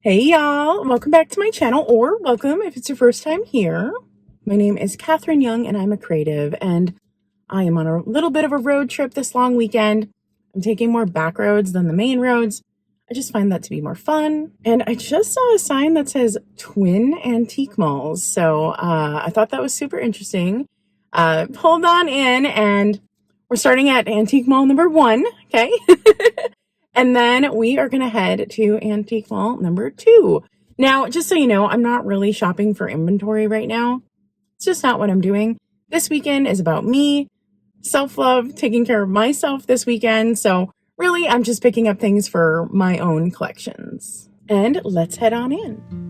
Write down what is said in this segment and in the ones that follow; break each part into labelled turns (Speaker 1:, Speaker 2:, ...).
Speaker 1: Hey y'all, welcome back to my channel, or welcome if it's your first time here. My name is Katherine Young and I'm a creative, and I am on a little bit of a road trip this long weekend. I'm taking more back roads than the main roads. I just find that to be more fun. And I just saw a sign that says twin antique malls. So I thought that was super interesting. Hold on in, and we're starting at antique mall number 1, okay? And then we are going to head to antique mall number 2. Now, just so you know, I'm not really shopping for inventory right now. It's just not what I'm doing. This weekend is about me, self-love, taking care of myself this weekend. So really, I'm just picking up things for my own collections. And let's head on in.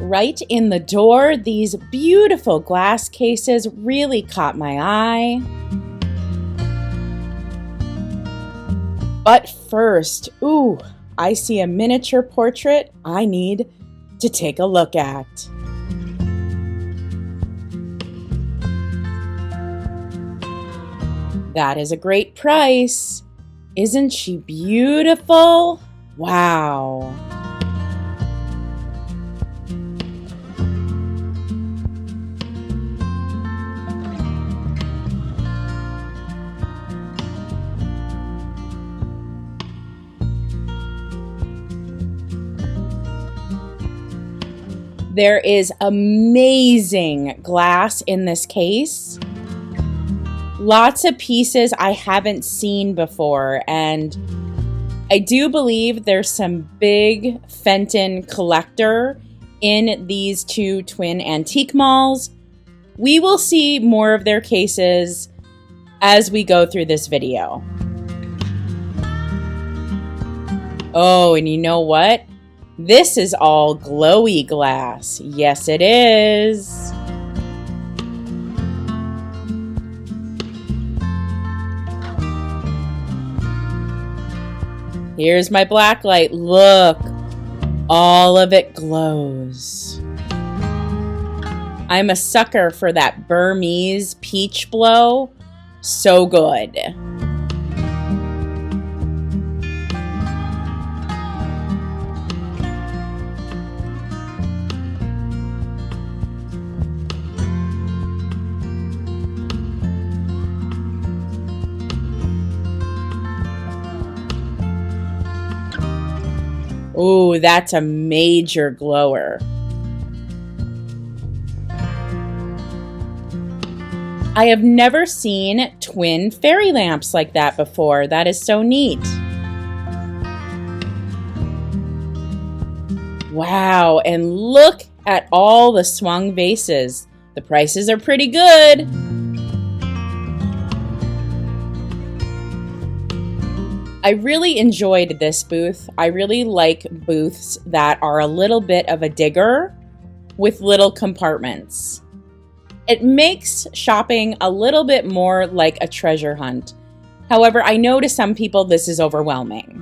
Speaker 1: Right in the door, these beautiful glass cases really caught my eye. But first, I see a miniature portrait I need to take a look at. That is a great price. Isn't she beautiful? Wow. There is amazing glass in this case. Lots of pieces I haven't seen before, and I do believe there's some big Fenton collector in these 2 twin antique malls. We will see more of their cases as we go through this video. Oh, and you know what? This is all glowy glass. Yes, it is. Here's my black light. Look, all of it glows. I'm a sucker for that Burmese peach blow. So good. Ooh, that's a major glower. I have never seen twin fairy lamps like that before. That is so neat. Wow, and look at all the swung vases. The prices are pretty good. I really enjoyed this booth. I really like booths that are a little bit of a digger with little compartments. It makes shopping a little bit more like a treasure hunt. However, I know to some people this is overwhelming.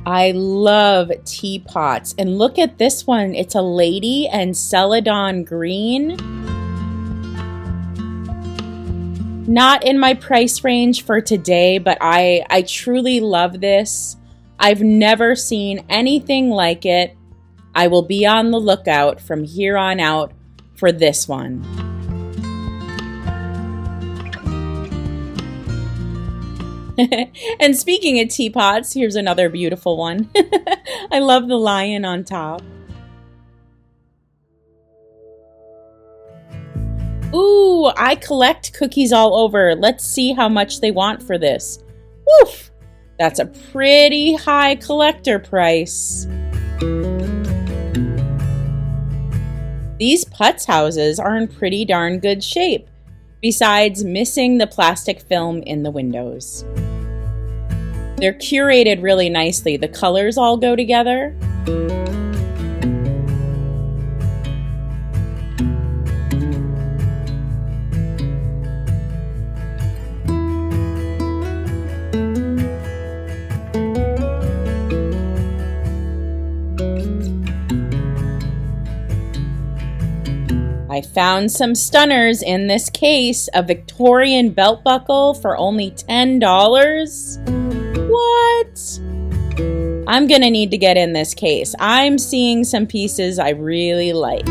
Speaker 1: I love teapots. And look at this one. It's a lady and celadon green. Not in my price range for today, but I truly love this. I've never seen anything like it. I will be on the lookout from here on out for this one. And speaking of teapots, here's another beautiful one. I love the lion on top. Ooh, I collect cookies all over. Let's see how much they want for this. Woof! That's a pretty high collector price. These Putz houses are in pretty darn good shape. besides missing the plastic film in the windows. They're curated really nicely. The colors all go together. I found some stunners in this case. A Victorian belt buckle for only $10. What? I'm gonna need to get in this case. I'm seeing some pieces I really like.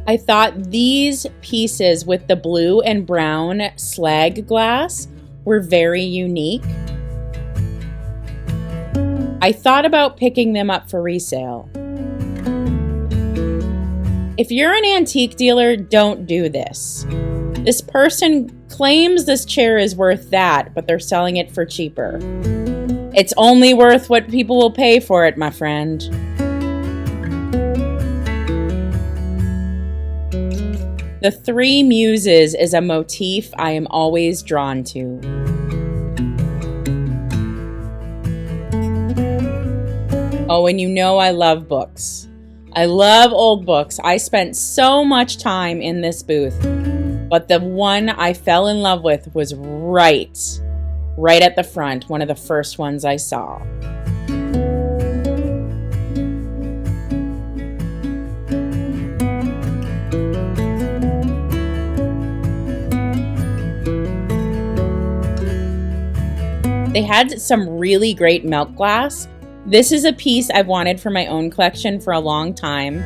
Speaker 1: I thought these pieces with the blue and brown slag glass were very unique. I thought about picking them up for resale. If you're an antique dealer, don't do this. This person claims this chair is worth that, but they're selling it for cheaper. It's only worth what people will pay for it, my friend. The Three Muses is a motif I am always drawn to. Oh, and you know I love books. I love old books. I spent so much time in this booth, but the one I fell in love with was right at the front, one of the first ones I saw. They had some really great milk glass. This is a piece I've wanted for my own collection for a long time.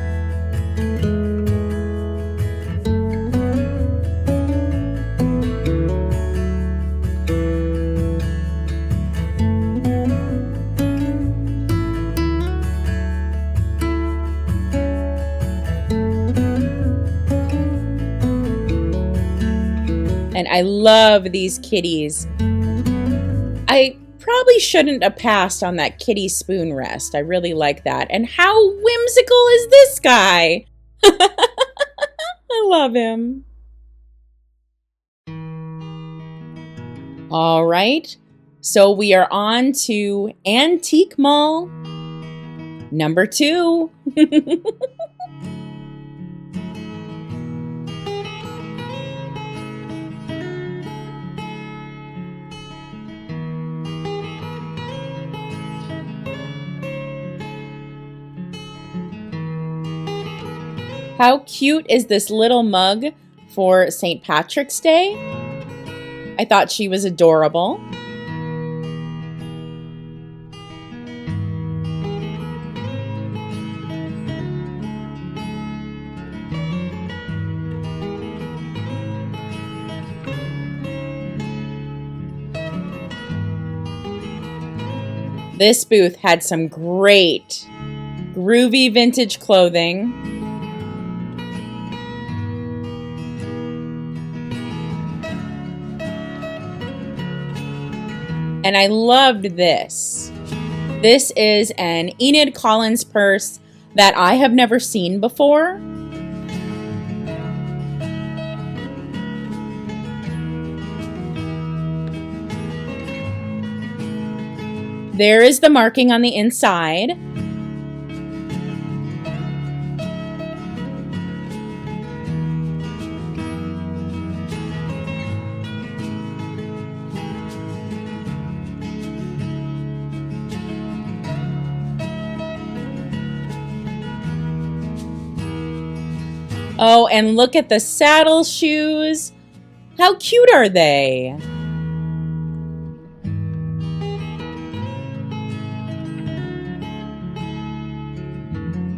Speaker 1: And I love these kitties. I probably shouldn't have passed on that kitty spoon rest. I really like that. And how whimsical is this guy? I love him. All right, so we are on to Antique Mall number 2. How cute is this little mug for St. Patrick's Day? I thought she was adorable. This booth had some great, groovy vintage clothing. And I loved this. This is an Enid Collins purse that I have never seen before. There is the marking on the inside. Oh, and look at the saddle shoes. How cute are they?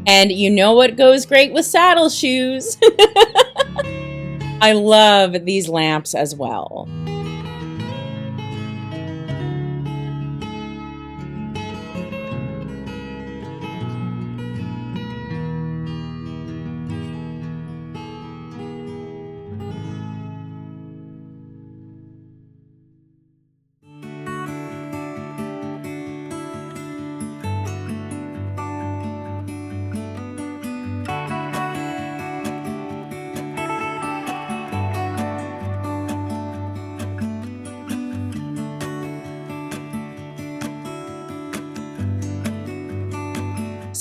Speaker 1: And you know what goes great with saddle shoes? I love these lamps as well.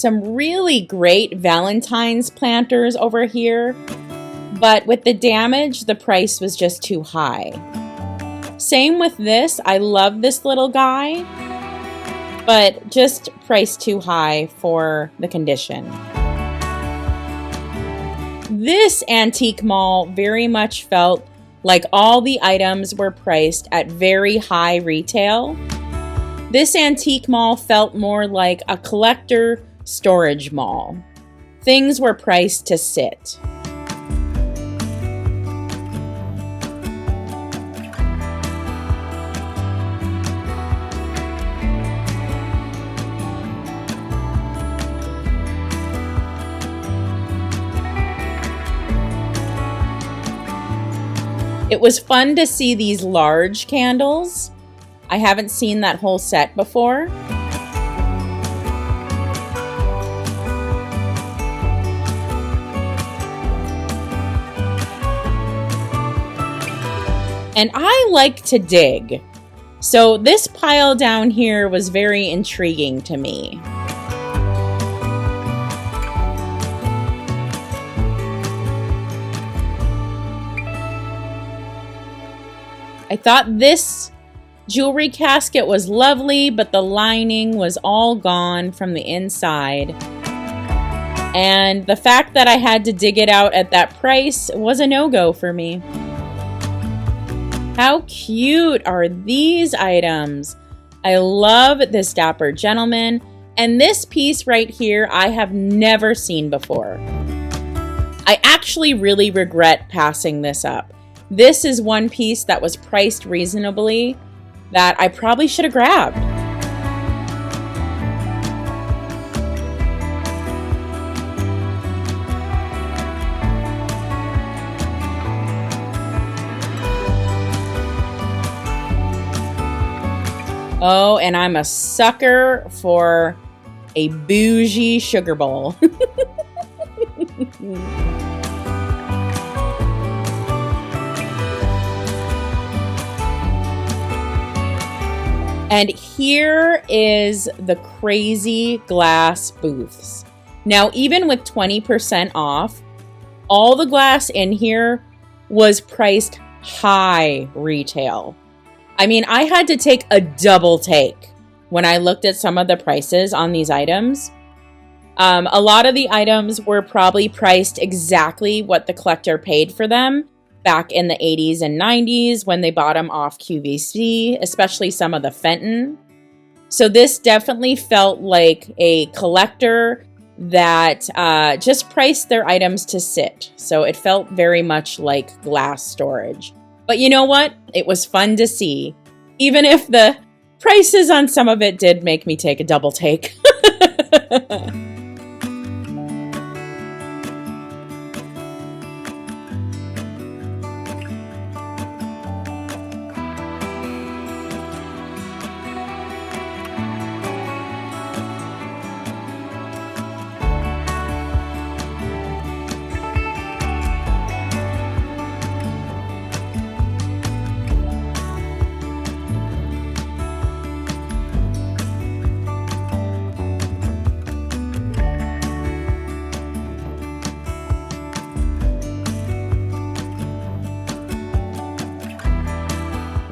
Speaker 2: some really great Valentine's planters over here, but with the damage, the price was just too high. Same with this. I love this little guy, but just priced too high for the condition. This antique mall very much felt like all the items were priced at very high retail. This antique mall felt more like a collector storage mall. Things were priced to sit. It was fun to see these large candles. I haven't seen that whole set before. And I like to dig. So this pile down here was very intriguing to me. I thought this jewelry casket was lovely, but the lining was all gone from the inside. And the fact that I had to dig it out at that price was a no-go for me. How cute are these items? I love this dapper gentleman. And this piece right here, I have never seen before. I actually really regret passing this up. This is one piece that was priced reasonably that I probably should have grabbed. Oh, and I'm a sucker for a bougie sugar bowl. And here is the crazy glass booths. Now, even with 20% off, all the glass in here was priced high retail. I mean, I had to take a double take when I looked at some of the prices on these items. A lot of the items were probably priced exactly what the collector paid for them back in the 80s and 90s when they bought them off QVC, especially some of the Fenton. So this definitely felt like a collector that just priced their items to sit. So it felt very much like glass storage. But you know what? It was fun to see, even if the prices on some of it did make me take a double take.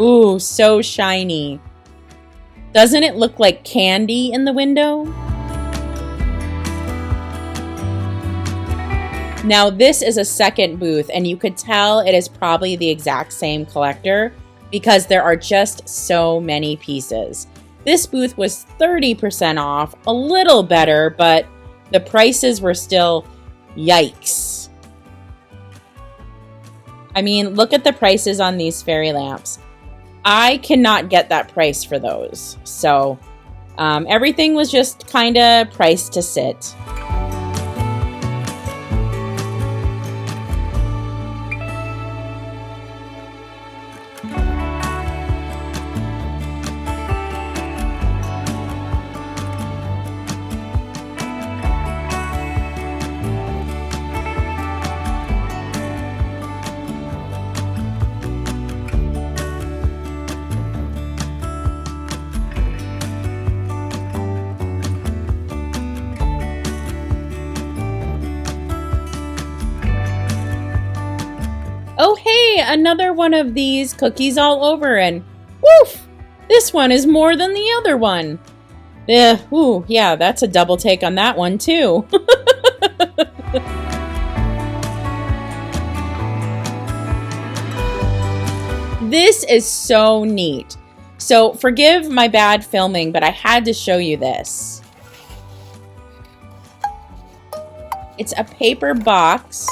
Speaker 2: Ooh, so shiny. Doesn't it look like candy in the window? Now this is a second booth, and you could tell it is probably the exact same collector because there are just so many pieces. This booth was 30% off, a little better, but the prices were still yikes. I mean, look at the prices on these fairy lamps. I cannot get that price for those. So everything was just kind of priced to sit. get another one of these cookies all over and woof! This one is more than the other one. Ooh, yeah, that's a double take on that one too. This is so neat. So forgive my bad filming, but I had to show you this. It's a paper box.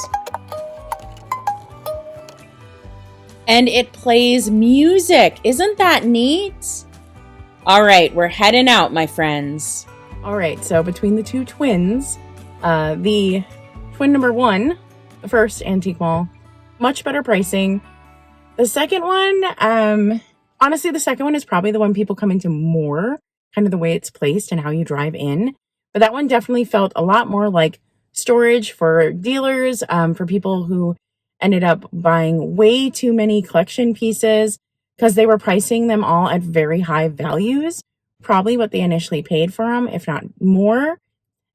Speaker 2: And it plays music. Isn't that neat? All right, we're heading out, my friends.
Speaker 1: All right, so between the two twins, the twin number one, the first antique mall, much better pricing. The second one, honestly, the second one is probably the one people come into more, kind of the way it's placed and how you drive in. But that one definitely felt a lot more like storage for dealers, for people who ended up buying way too many collection pieces because they were pricing them all at very high values, probably what they initially paid for them, if not more.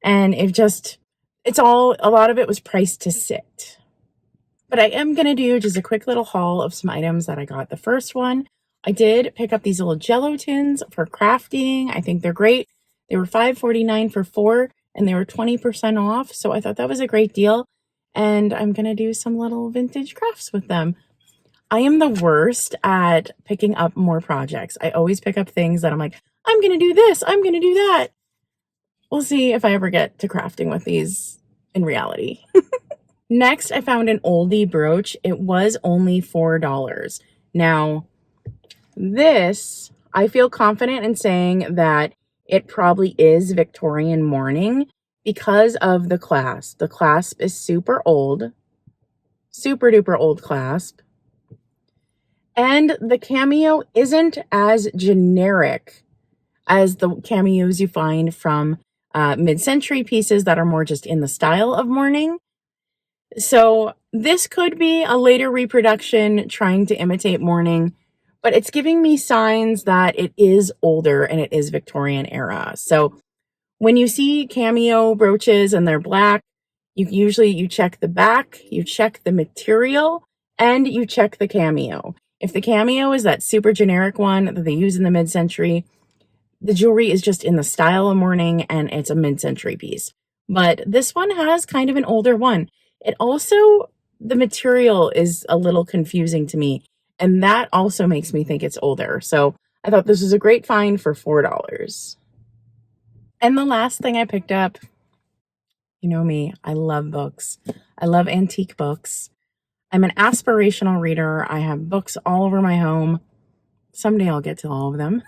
Speaker 1: And a lot of it was priced to sit. But I am going to do just a quick little haul of some items that I got. The first one, I did pick up these little Jello tins for crafting. I think they're great. They were $5.49 for 4, and they were 20% off. So I thought that was a great deal. And I'm going to do some little vintage crafts with them. I am the worst at picking up more projects. I always pick up things that I'm like, I'm going to do this. I'm going to do that. We'll see if I ever get to crafting with these in reality. Next, I found an oldie brooch. It was only $4. Now, this, I feel confident in saying that it probably is Victorian mourning because of the clasp. The clasp is super old, super duper old clasp. And the cameo isn't as generic as the cameos you find from mid-century pieces that are more just in the style of mourning. So this could be a later reproduction trying to imitate mourning, but it's giving me signs that it is older and it is Victorian era. So when you see cameo brooches and they're black, you check the back, you check the material, and you check the cameo. If the cameo is that super generic one that they use in the mid-century, the jewelry is just in the style of mourning and it's a mid-century piece. But this one has kind of an older one. It also, the material is a little confusing to me, and that also makes me think it's older. So I thought this was a great find for $4. And the last thing I picked up, you know me, I love books. I love antique books. I'm an aspirational reader. I have books all over my home. Someday I'll get to all of them.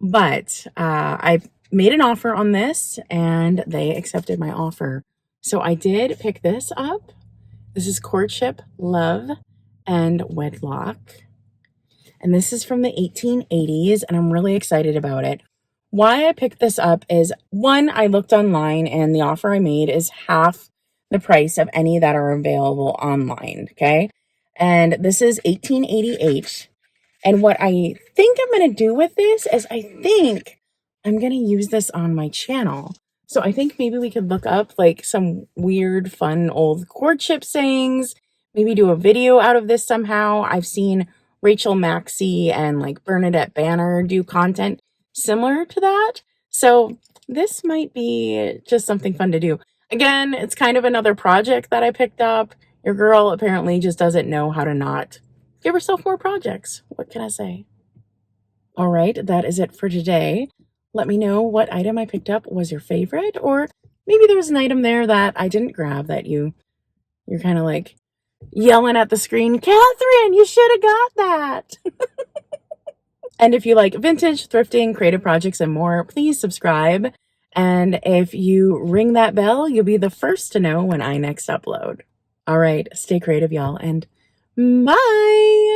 Speaker 1: But I made an offer on this, and they accepted my offer. So I did pick this up. This is Courtship, Love, and Wedlock. And this is from the 1880s, and I'm really excited about it. Why I picked this up is, one, I looked online, and the offer I made is half the price of any that are available online, okay? And this is 1888. And what I think I'm going to do with this is I think I'm going to use this on my channel. So I think maybe we could look up like some weird, fun old courtship sayings, maybe do a video out of this somehow. I've seen Rachel Maxey and like Bernadette Banner do content similar to that. So this might be just something fun to do. Again, it's kind of another project that I picked up. Your girl apparently just doesn't know how to not give herself more projects. What can I say? All right, that is it for today. Let me know what item I picked up was your favorite, or maybe there was an item there that I didn't grab that you're kind of like yelling at the screen, Catherine, you should have got that. And if you like vintage, thrifting, creative projects, and more, please subscribe. And if you ring that bell, you'll be the first to know when I next upload. All right, stay creative, y'all, and bye.